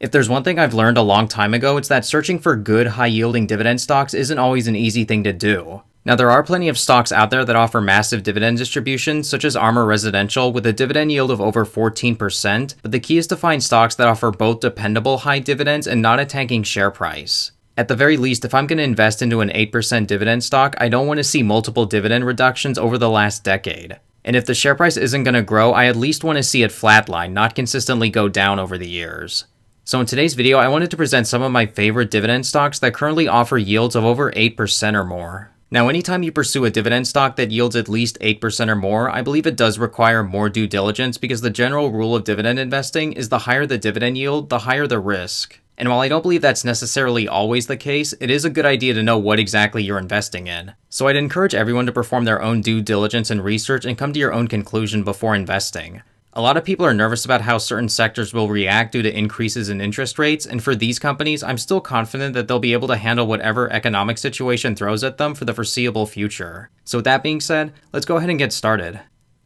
If there's one thing I've learned a long time ago, it's that searching for good, high-yielding dividend stocks isn't always an easy thing to do. Now, there are plenty of stocks out there that offer massive dividend distributions, such as Armour Residential, with a dividend yield of over 14%, but the key is to find stocks that offer both dependable high dividends and not a tanking share price. At the very least, if I'm going to invest into an 8% dividend stock, I don't want to see multiple dividend reductions over the last decade. And if the share price isn't going to grow, I at least want to see it flatline, not consistently go down over the years. So in today's video, I wanted to present some of my favorite dividend stocks that currently offer yields of over 8% or more. Now, anytime you pursue a dividend stock that yields at least 8% or more, I believe it does require more due diligence because the general rule of dividend investing is the higher the dividend yield, the higher the risk. And while I don't believe that's necessarily always the case, it is a good idea to know what exactly you're investing in. So I'd encourage everyone to perform their own due diligence and research and come to your own conclusion before investing. A lot of people are nervous about how certain sectors will react due to increases in interest rates, and for these companies, I'm still confident that they'll be able to handle whatever economic situation throws at them for the foreseeable future. So with that being said, let's go ahead and get started.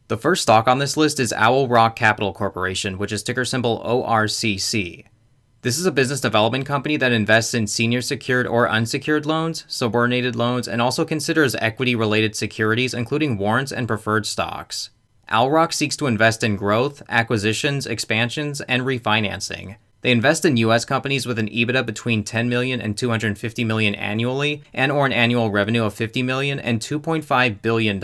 The first stock on this list is Owl Rock Capital Corporation, which is ticker symbol ORCC. This is a business development company that invests in senior secured or unsecured loans, subordinated loans, and also considers equity-related securities, including warrants and preferred stocks. Owl Rock seeks to invest in growth, acquisitions, expansions, and refinancing. They invest in U.S. companies with an EBITDA between $10 million and $250 million annually, and/or an annual revenue of $50 million and $2.5 billion.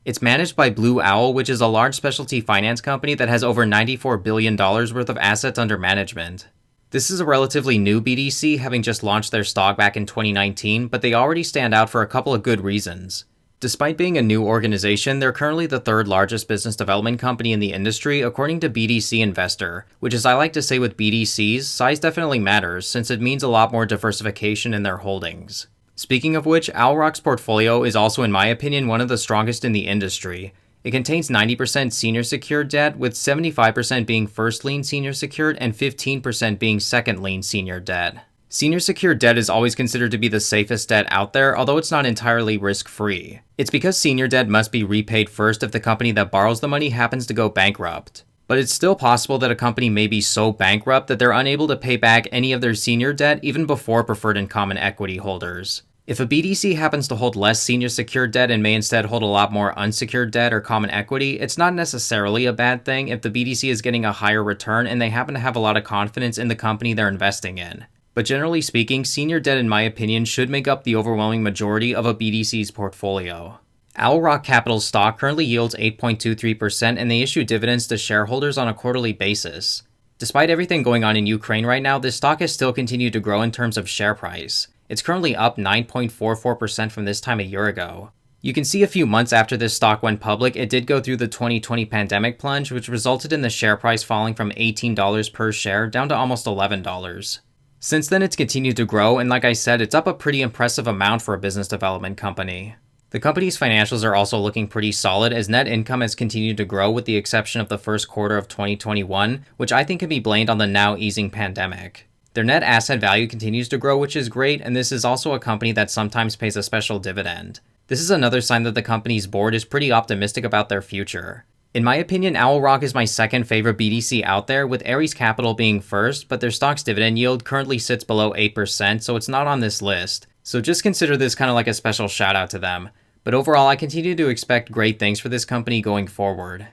It's managed by Blue Owl, which is a large specialty finance company that has over $94 billion worth of assets under management. This is a relatively new BDC, having just launched their stock back in 2019, but they already stand out for a couple of good reasons. Despite being a new organization, they're currently the third largest business development company in the industry, according to BDC Investor, which, as I like to say with BDCs, size definitely matters since it means a lot more diversification in their holdings. Speaking of which, Owl Rock's portfolio is also, in my opinion, one of the strongest in the industry. It contains 90% senior secured debt, with 75% being first lien senior secured and 15% being second lien senior debt. Senior secured debt is always considered to be the safest debt out there, although it's not entirely risk-free. It's because senior debt must be repaid first if the company that borrows the money happens to go bankrupt. But it's still possible that a company may be so bankrupt that they're unable to pay back any of their senior debt even before preferred and common equity holders. If a BDC happens to hold less senior secured debt and may instead hold a lot more unsecured debt or common equity, it's not necessarily a bad thing if the BDC is getting a higher return and they happen to have a lot of confidence in the company they're investing in. But generally speaking, senior debt, in my opinion, should make up the overwhelming majority of a BDC's portfolio. Owl Rock Capital's stock currently yields 8.23%, and they issue dividends to shareholders on a quarterly basis. Despite everything going on in Ukraine right now, this stock has still continued to grow in terms of share price. It's currently up 9.44% from this time a year ago. You can see a few months after this stock went public, it did go through the 2020 pandemic plunge, which resulted in the share price falling from $18 per share down to almost $11. Since then, it's continued to grow, and like I said, it's up a pretty impressive amount for a business development company. The company's financials are also looking pretty solid as net income has continued to grow with the exception of the first quarter of 2021, which I think can be blamed on the now easing pandemic. Their net asset value continues to grow, which is great, and this is also a company that sometimes pays a special dividend. This is another sign that the company's board is pretty optimistic about their future. In my opinion, Owl Rock is my second favorite BDC out there, with Ares Capital being first, but their stock's dividend yield currently sits below 8%, so it's not on this list. So just consider this kind of like a special shout out to them. But overall, I continue to expect great things for this company going forward.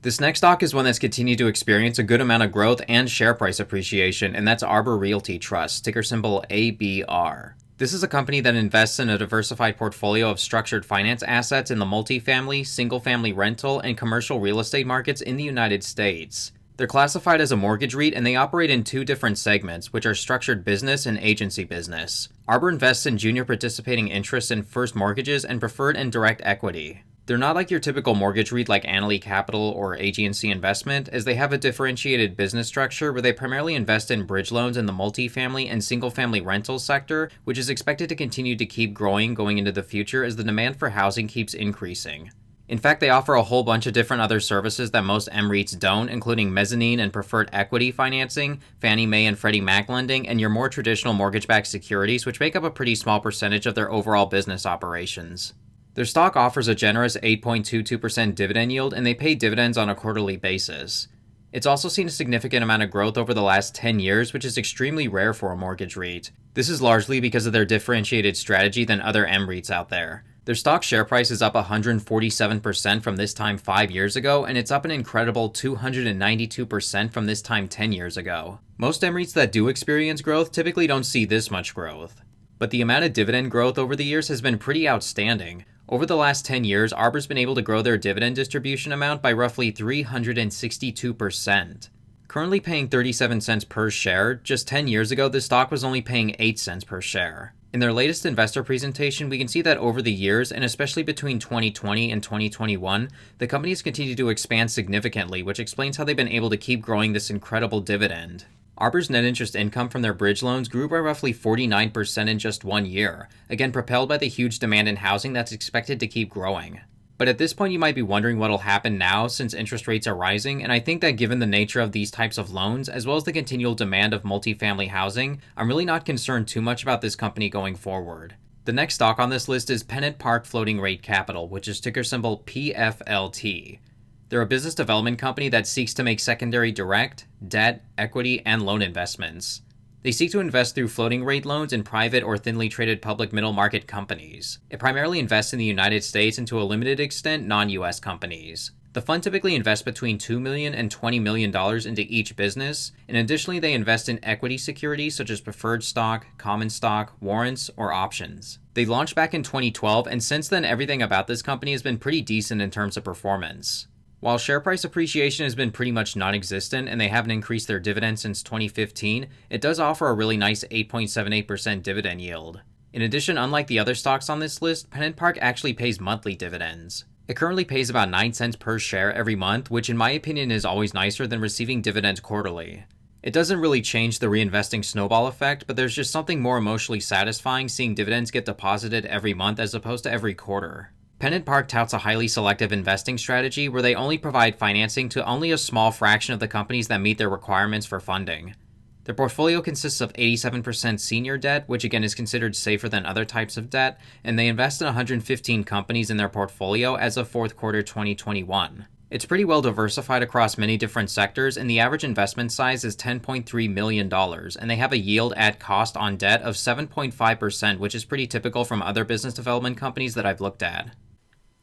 This next stock is one that's continued to experience a good amount of growth and share price appreciation, and that's Arbor Realty Trust, ticker symbol ABR. This is a company that invests in a diversified portfolio of structured finance assets in the multifamily, single-family rental, and commercial real estate markets in the United States. They're classified as a mortgage REIT, and they operate in two different segments, which are structured business and agency business. Arbor invests in junior participating interests in first mortgages and preferred and direct equity. They're not like your typical mortgage REIT like Annaly Capital or AG&C Investment, as they have a differentiated business structure where they primarily invest in bridge loans in the multifamily and single-family rental sector, which is expected to continue to keep growing going into the future as the demand for housing keeps increasing. In fact, they offer a whole bunch of different other services that most MREITs don't, including mezzanine and preferred equity financing, Fannie Mae and Freddie Mac lending, and your more traditional mortgage-backed securities, which make up a pretty small percentage of their overall business operations. Their stock offers a generous 8.22% dividend yield, and they pay dividends on a quarterly basis. It's also seen a significant amount of growth over the last 10 years, which is extremely rare for a mortgage REIT. This is largely because of their differentiated strategy than other MREITs out there. Their stock share price is up 147% from this time 5 years ago, and it's up an incredible 292% from this time 10 years ago. Most MREITs that do experience growth typically don't see this much growth. But the amount of dividend growth over the years has been pretty outstanding. Over the last 10 years, Arbor's been able to grow their dividend distribution amount by roughly 362%. Currently paying 37 cents per share, just 10 years ago the stock was only paying 8 cents per share. In their latest investor presentation, we can see that over the years, and especially between 2020 and 2021, the company has continued to expand significantly, which explains how they've been able to keep growing this incredible dividend. Arbor's net interest income from their bridge loans grew by roughly 49% in just 1 year, again propelled by the huge demand in housing that's expected to keep growing. But at this point you might be wondering what'll happen now since interest rates are rising, and I think that given the nature of these types of loans, as well as the continual demand of multifamily housing, I'm really not concerned too much about this company going forward. The next stock on this list is Pennant Park Floating Rate Capital, which is ticker symbol PFLT. They're a business development company that seeks to make secondary direct, debt, equity, and loan investments. They seek to invest through floating rate loans in private or thinly traded public middle market companies. It primarily invests in the United States and to a limited extent non-US companies. The fund typically invests between $2 million and $20 million into each business, and additionally they invest in equity securities such as preferred stock, common stock, warrants, or options. They launched back in 2012, and since then everything about this company has been pretty decent in terms of performance. While share price appreciation has been pretty much non-existent and they haven't increased their dividend since 2015, it does offer a really nice 8.78% dividend yield. In addition, unlike the other stocks on this list, Pennant Park actually pays monthly dividends. It currently pays about 9 cents per share every month, which in my opinion is always nicer than receiving dividends quarterly. It doesn't really change the reinvesting snowball effect, but there's just something more emotionally satisfying seeing dividends get deposited every month as opposed to every quarter. Pennant Park touts a highly selective investing strategy where they only provide financing to only a small fraction of the companies that meet their requirements for funding. Their portfolio consists of 87% senior debt, which again is considered safer than other types of debt, and they invest in 115 companies in their portfolio as of fourth quarter 2021. It's pretty well diversified across many different sectors, and the average investment size is $10.3 million, and they have a yield at cost on debt of 7.5%, which is pretty typical from other business development companies that I've looked at.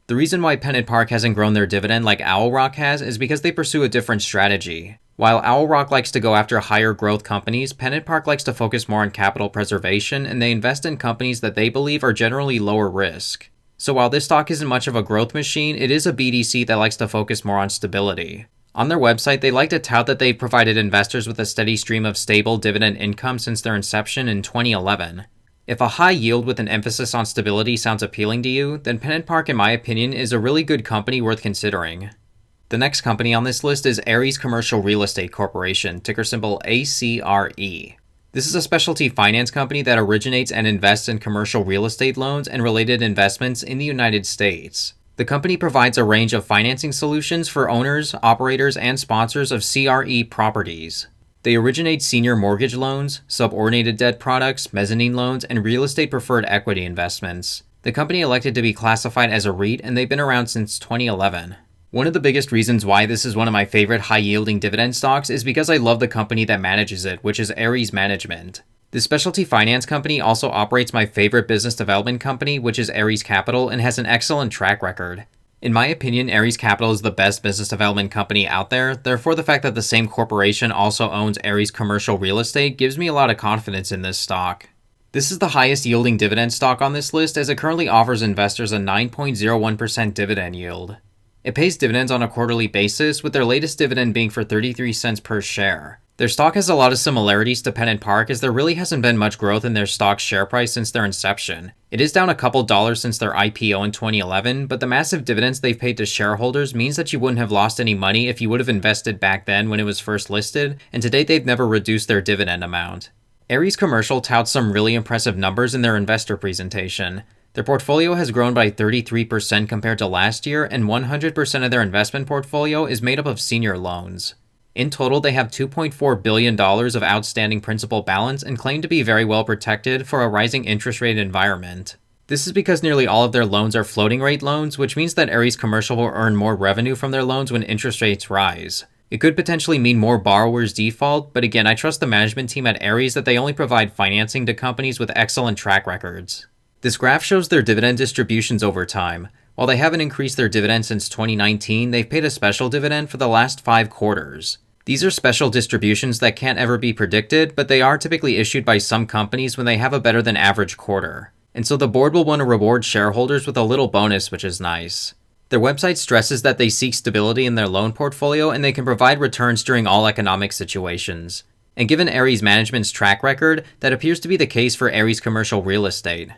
The reason why Pennant Park hasn't grown their dividend like Owl Rock has is because they pursue a different strategy. While Owl Rock likes to go after higher growth companies, Pennant Park likes to focus more on capital preservation, and they invest in companies that they believe are generally lower risk. So while this stock isn't much of a growth machine, it is a BDC that likes to focus more on stability. On their website, they like to tout that they've provided investors with a steady stream of stable dividend income since their inception in 2011. If a high yield with an emphasis on stability sounds appealing to you, then Pennant Park, in my opinion, is a really good company worth considering. The next company on this list is Ares Commercial Real Estate Corporation, ticker symbol ACRE. This is a specialty finance company that originates and invests in commercial real estate loans and related investments in the United States. The company provides a range of financing solutions for owners, operators, and sponsors of CRE properties. They originate senior mortgage loans, subordinated debt products, mezzanine loans, and real estate preferred equity investments. The company elected to be classified as a REIT, and they've been around since 2011. One of the biggest reasons why this is one of my favorite high-yielding dividend stocks is because I love the company that manages it, which is Ares Management. This specialty finance company also operates my favorite business development company, which is Ares Capital, and has an excellent track record. In my opinion, Ares Capital is the best business development company out there, therefore the fact that the same corporation also owns Ares Commercial Real Estate gives me a lot of confidence in this stock. This is the highest yielding dividend stock on this list as it currently offers investors a 9.01% dividend yield. It pays dividends on a quarterly basis, with their latest dividend being for 33 cents per share. Their stock has a lot of similarities to Pennant Park as there really hasn't been much growth in their stock's share price since their inception. It is down a couple dollars since their IPO in 2011, but the massive dividends they've paid to shareholders means that you wouldn't have lost any money if you would have invested back then when it was first listed, and to date they've never reduced their dividend amount. Ares Commercial touts some really impressive numbers in their investor presentation. Their portfolio has grown by 33% compared to last year, and 100% of their investment portfolio is made up of senior loans. In total, they have $2.4 billion of outstanding principal balance and claim to be very well protected for a rising interest rate environment. This is because nearly all of their loans are floating rate loans, which means that Ares Commercial will earn more revenue from their loans when interest rates rise. It could potentially mean more borrowers default, but again, I trust the management team at Ares that they only provide financing to companies with excellent track records. This graph shows their dividend distributions over time. While they haven't increased their dividend since 2019, they've paid a special dividend for the last 5 quarters. These are special distributions that can't ever be predicted, but they are typically issued by some companies when they have a better than average quarter. And so the board will want to reward shareholders with a little bonus, which is nice. Their website stresses that they seek stability in their loan portfolio and they can provide returns during all economic situations. And given Ares management's track record, that appears to be the case for Ares commercial real estate.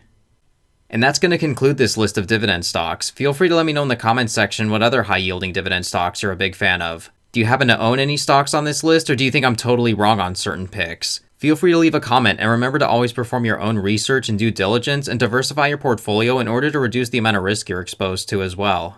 And that's going to conclude this list of dividend stocks. Feel free to let me know in the comments section what other high-yielding dividend stocks you're a big fan of. Do you happen to own any stocks on this list, or do you think I'm totally wrong on certain picks? Feel free to leave a comment, and remember to always perform your own research and due diligence and diversify your portfolio in order to reduce the amount of risk you're exposed to as well.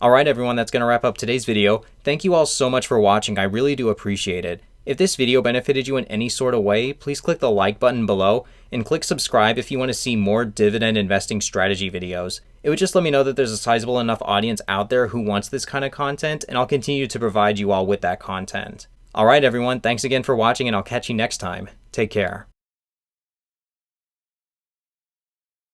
Alright everyone, that's going to wrap up today's video. Thank you all so much for watching, I really do appreciate it. If this video benefited you in any sort of way, please click the like button below and click subscribe if you want to see more dividend investing strategy videos. It would just let me know that there's a sizable enough audience out there who wants this kind of content, and I'll continue to provide you all with that content. Alright everyone, thanks again for watching, and I'll catch you next time. Take care.